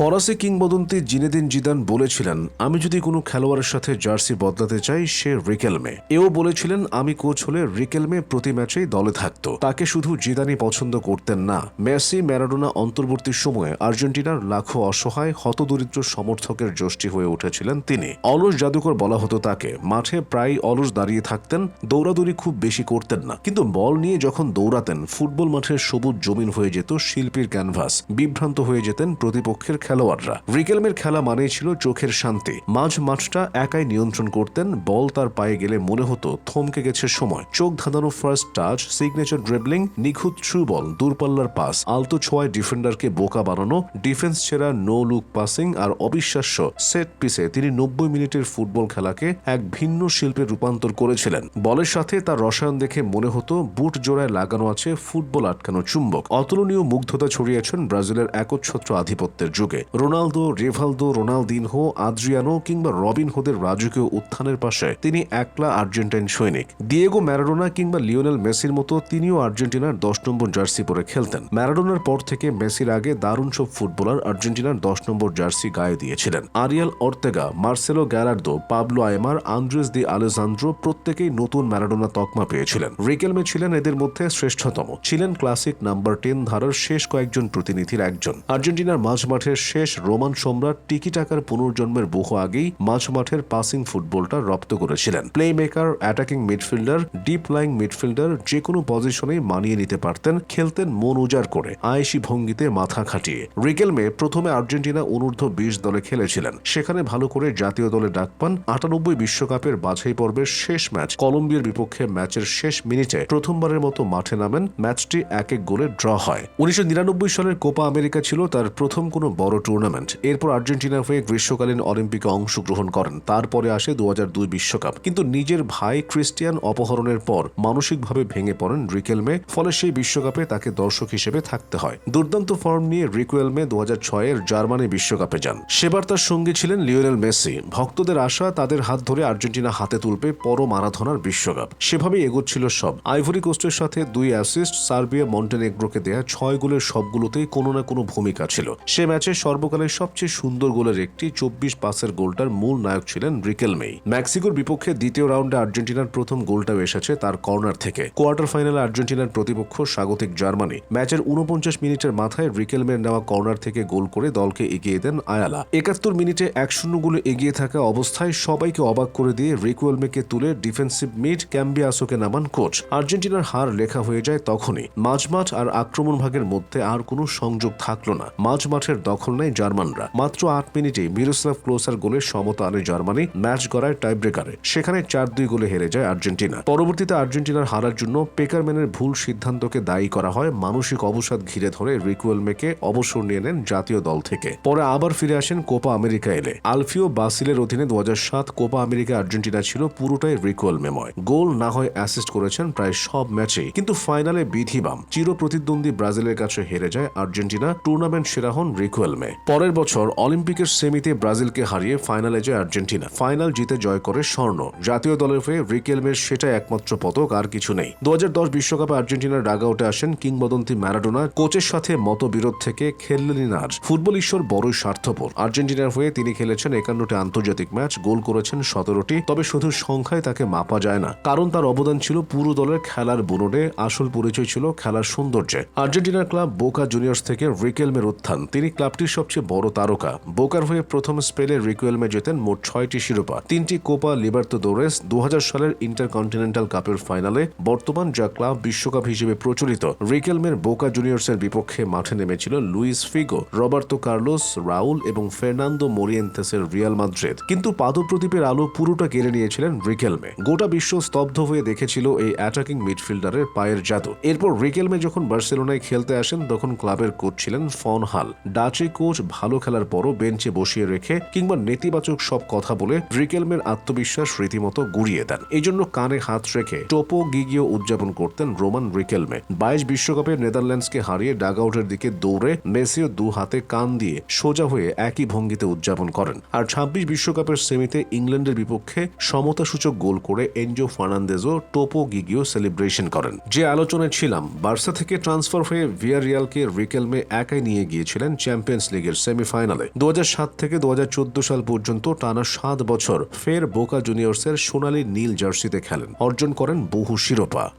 ফরাসি কিংবদন্তি Zinedine Zidane বলেছিলেন, আমি যদি কোনো খেলোয়াড়ের সাথে জার্সি বদলাতে চাই সে রিকেলমে। এও বলেছিলেন, আমি কোচ হলে রিকেলমে প্রতি ম্যাচেই দলে থাকত। তাকে শুধু জিদানই পছন্দ করতেন না, মেসি, ম্যারাডোনা অন্তর্বর্তী সময়ে আর্জেন্টিনার লাখো অসহায় হতদরিদ্র সমর্থকের যষ্টি হয়ে উঠেছিলেন তিনি। অলস জাদুকর বলা হতো তাকে। মাঠে প্রায় অলস দাঁড়িয়ে থাকতেন, দৌড়াদৌড়ি খুব বেশি করতেন না, কিন্তু বল নিয়ে যখন দৌড়াতেন ফুটবল মাঠের সবুজ জমিন হয়ে যেত শিল্পীর ক্যানভাস। বিভ্রান্ত হয়ে যেতেন প্রতিপক্ষের খেলোয়াড়রা। রিকেলমের খেলা মানেই ছিল চোখের শান্তি। মাঝ মাঠটা একাই নিয়ন্ত্রণ করতেন। বল তার পায়ে গেলে মনে হতো থমকে গেছে সময়। চোখ ধাঁধানো ফার্স্ট টাচ, সিগনেচার ড্রিবলিং, নিখুঁত থ্রু বল, দূরপাল্লার পাস, আলতো ছোঁয়ায় ডিফেন্ডারকে বোকা বানানো, ডিফেন্স ছেড়া নো লুক পাসিং আর অবিশ্বাস্য সেট পিসে তিনি 90 মিনিটের ফুটবল খেলাকে এক ভিন্ন শিল্পে রূপান্তর করেছিলেন। বলের সাথে তার রসায়ন দেখে মনে হতো বুট জোড়ায় লাগানো আছে ফুটবল আটকানো চুম্বক। অতুলনীয় মুগ্ধতা ছড়িয়েছেন ব্রাজিলের একচ্ছত্র আধিপত্যের যুগে। রোনালদো, রিভালদো, রোনালদিনহো, আদ্রিয়ানো কিংবা রবিনহোদের রাজকীয় উত্থানের পাশে তিনি একলা আর্জেন্টাইন সৈনিক। দিয়েগো ম্যারাডোনা কিংবা লিওনেল মেসির মতো তিনিও আর্জেন্টিনার 10 নম্বর জার্সি পরে খেলতেন। ম্যারাডোনার পর থেকে মেসির আগে দারুণ সব ফুটবলার আর্জেন্টিনার 10 নম্বর জার্সি গায়ে দিয়েছিলেন। আরিয়াল অর্তেগা, মার্সেলো গ্যালার্দো, পাবলো আয়েমার, আন্দ্রেস দি আলেজান্দ্রো প্রত্যেকেই নতুন ম্যারাডোনা তকমা পেয়েছিলেন। রিকেলমে ছিলেন এদের মধ্যে শ্রেষ্ঠতম। ছিলেন ক্লাসিক নাম্বার 10 ধারার শেষ কয়েকজন প্রতিনিধির একজন। আর্জেন্টিনার মাঝমাঠের শেষ রোমান সম্রাট টিকি টাকার পুনর্জন্মের বহু আগেই মাঝমাঠের পাসিং ফুটবলটা রপ্ত করেছিলেন। Play maker, attacking midfielder, deep lying midfielder যে কোনো পজিশনেই মানিয়ে নিতে পারতেন। খেলতেন মন উজাড় করে, আয়েশি ভঙ্গিতে মাথা খাটিয়ে। রিকেলমে প্রথমে আর্জেন্টিনা অনূর্ধ্ব 20 দলে খেলেছিলেন। সেখানে ভালো করে জাতীয় দলে ডাক পান। 98 বিশ্বকাপের বাছাই পর্বের শেষ ম্যাচ কলম্বিয়ার বিপক্ষে ম্যাচের শেষ মিনিটে প্রথমবারের মতো মাঠে নামেন। ম্যাচটি 1-1 গোলে ড্র হয়। 1999 সালের কোপা আমেরিকা ছিল তার প্রথম কোনো বড় টুর্নামেন্ট। এরপর আর্জেন্টিনা হয়ে গ্রীষ্মকালীন অলিম্পিকে অংশগ্রহণ করেন। তারপরে আসে 2002 বিশ্বকাপ। কিন্তু নিজের ভাই ক্রিস্টিয়ান অপহরণের পর মানসিকভাবে ভেঙে পড়েন রিকেলমে। ফলে সেই বিশ্বকাপে তাকে দর্শক হিসেবে থাকতে হয়। দুর্দান্ত ফর্ম নিয়ে রিকেলমে 2006-এর জার্মানি বিশ্বকাপে যান। সেবার তার সঙ্গী ছিলেন লিওনেল মেসি। ভক্তদের আশা তাদের হাত ধরে আর্জেন্টিনা হাতে তুলবে পরম আরাধনার বিশ্বকাপ। সেভাবেই এগোচ্ছিল সব। আইভরি কোস্টের সাথে 2 অ্যাসিস্ট, সার্বিয়া মন্টেনেগ্রোকে দেয়া 6 গোলের সবগুলোতেই কোনো না কোনো ভূমিকা ছিল। সে ম্যাচে সর্বকালের সবচেয়ে সুন্দর গোলের একটি 24 পাসের গোলটার মূল নায়ক ছিলেন রিকেলমেই। মেক্সিকোর বিপক্ষে দ্বিতীয় রাউন্ডে আর্জেন্টিনার প্রথম গোলটাও এসেছে তার কর্নার থেকে। কোয়ার্টার ফাইনালে আর্জেন্টিনার প্রতিপক্ষ স্বাগতিক জার্মানি। ম্যাচের 49 মিনিটের মাথায় রিকেলমের নেওয়া কর্নার থেকে গোল করে দলকে এগিয়ে দেন আয়ালা। 71 মিনিটে 1-0 গোলে এগিয়ে থাকা অবস্থায় সবাইকে অবাক করে দিয়ে রিকেলমেকে তুলে ডিফেন্সিভ মিড ক্যাম্বিয়াসোকে নামান কোচ। আর্জেন্টিনার হার লেখা হয়ে যায় তখনই। মাঝমাঠ আর আক্রমণ ভাগের মধ্যে আর কোনো সংযোগ থাকলো না। মাঝমাঠের দখল নেয় জার্মানরা। মাত্র 8 মিনিটে মিরোস্লাভ ক্লোসার গোলে সমতা আনে জার্মানি। ম্যাচ গড়ায় টাইব্রেকারে। সেখানে 4-2 গোলে হেরে যায় আর্জেন্টিনা। পরবর্তীতে আর্জেন্টিনার হারার জন্য পেকারম্যানের ভুল সিদ্ধান্তকে দায়ী করা হয়। মানসিক অবসাদ ঘিরে ধরে রিকেলমেকে অবসর নিয়ে নেন জাতীয় দল থেকে। পরে আবার ফিরে আসেন কোপা আমেরিকা এলে। আলফিও বাসিলের অধীনে 2007 কোপা আমেরিকা আর্জেন্টিনা ছিল পুরোটাই রিকেলমেময়। গোল না হয় অ্যাসিস্ট করেছেন প্রায় সব ম্যাচেই, কিন্তু ফাইনালে বিধিবাম। চির প্রতিদ্বন্দ্বী ব্রাজিলের কাছে হেরে যায় আর্জেন্টিনা। টুর্নামেন্ট সেরা হন রিকেলমে। পরের বছর অলিম্পিকের সেমিতে ব্রাজিলকে হারিয়ে ফাইনালে যায় আর্জেন্টিনা। ফাইনাল জিতে জয় করে স্বর্ণ। জাতীয় দলের হয়ে রিকেলমের সেটাই একমাত্র পদক, আর কিছু নেই। 2010 বিশ্বকাপে আর্জেন্টিনার ডাগআউটে আসেন কিংবদন্তি ম্যারাডোনা। কোচের সাথে মতবিরোধ থেকে খেললেনই না আর। ফুটবল ঈশ্বর বড়ই স্বার্থপর। আর্জেন্টিনার হয়ে তিনি খেলেছেন 51টি আন্তর্জাতিক ম্যাচ, গোল করেছেন 17টি। তবে শুধু সংখ্যায় তাকে মাপা যায় না, কারণ তার অবদান ছিল পুরো দলের খেলার বুননে। আসল পরিচয় ছিল খেলার সৌন্দর্যে। আর্জেন্টিনার ক্লাব বোকা জুনিয়র্স থেকে রিকেলমের উত্থান। তিনি ক্লাবটির সবচেয়ে বড় তারকা। বোকার হয়ে প্রথম স্পেলে রিকেলমে জেতেন মোট 6টি শিরোপা, 3টি কোপা লিবার্তাদোরেস, 2000 সালের ইন্টারকন্টিনেন্টাল কাপের ফাইনালে। বর্তমান যা ক্লাব বিশ্বকাপ হিসেবে প্রচলিত, রিকেলমের বোকা জুনিয়র্সের বিপক্ষে মাঠে নেমেছিল Luis Figo, Roberto Carlos, Raul এবং ফের্নান্দো মোরিয়েন্তেসের রিয়াল মাদ্রিদ। কিন্তু পাদপ্রদীপের আলো পুরোটা কেড়ে নিয়েছিলেন রিকেলমে। গোটা বিশ্ব স্তব্ধ হয়ে দেখেছিল এই অ্যাটাকিং মিডফিল্ডারের পায়ের জাদু। এরপর রিকেলমে যখন বার্সেলোনায় খেলতে আসেন তখন ক্লাবের কোচ ছিলেন ফন হাল। ডাচি কোচ ভালো খেলার পরও বেঞ্চে বসিয়ে রেখে কিংবা নেতিবাচক সব কথা বলে রিকেলমের আত্মবিশ্বাস রীতিমতো গুড়িয়ে দেন। এই জন্য কানে হাত রেখে টোপো গিগিও উদযাপন করতেন রোমান রিকেলমে। 22 বিশ্বকাপে নেদারল্যান্ডসকে হারিয়ে ডাগআউটের দিকে দৌড়ে মেসিও 2 হাতে কান দিয়ে সোজা হয়ে একই ভঙ্গিতে উদযাপন করেন। আর 26 বিশ্বকাপের সেমিতে ইংল্যান্ডের বিপক্ষে সমতাসূচক গোল করে এনজো ফার্নান্দেজও টোপো গিগিও সেলিব্রেশন করেন। যে আলোচনায় ছিলাম, বার্সা থেকে ট্রান্সফার হয়ে ভিয়ারিয়ালকে রিকেলমে একাই নিয়ে গিয়েছিলেন চ্যাম্পিয়ন্স লিগের সেমিফাইনালে। 2007 থেকে 2014 সাল পর্যন্ত টানা 7 বছর ফের বোকা জুনিয়র্সের সোনালী নীল জার্সিতে খেলেন, অর্জন করেন বহু শিরোপা।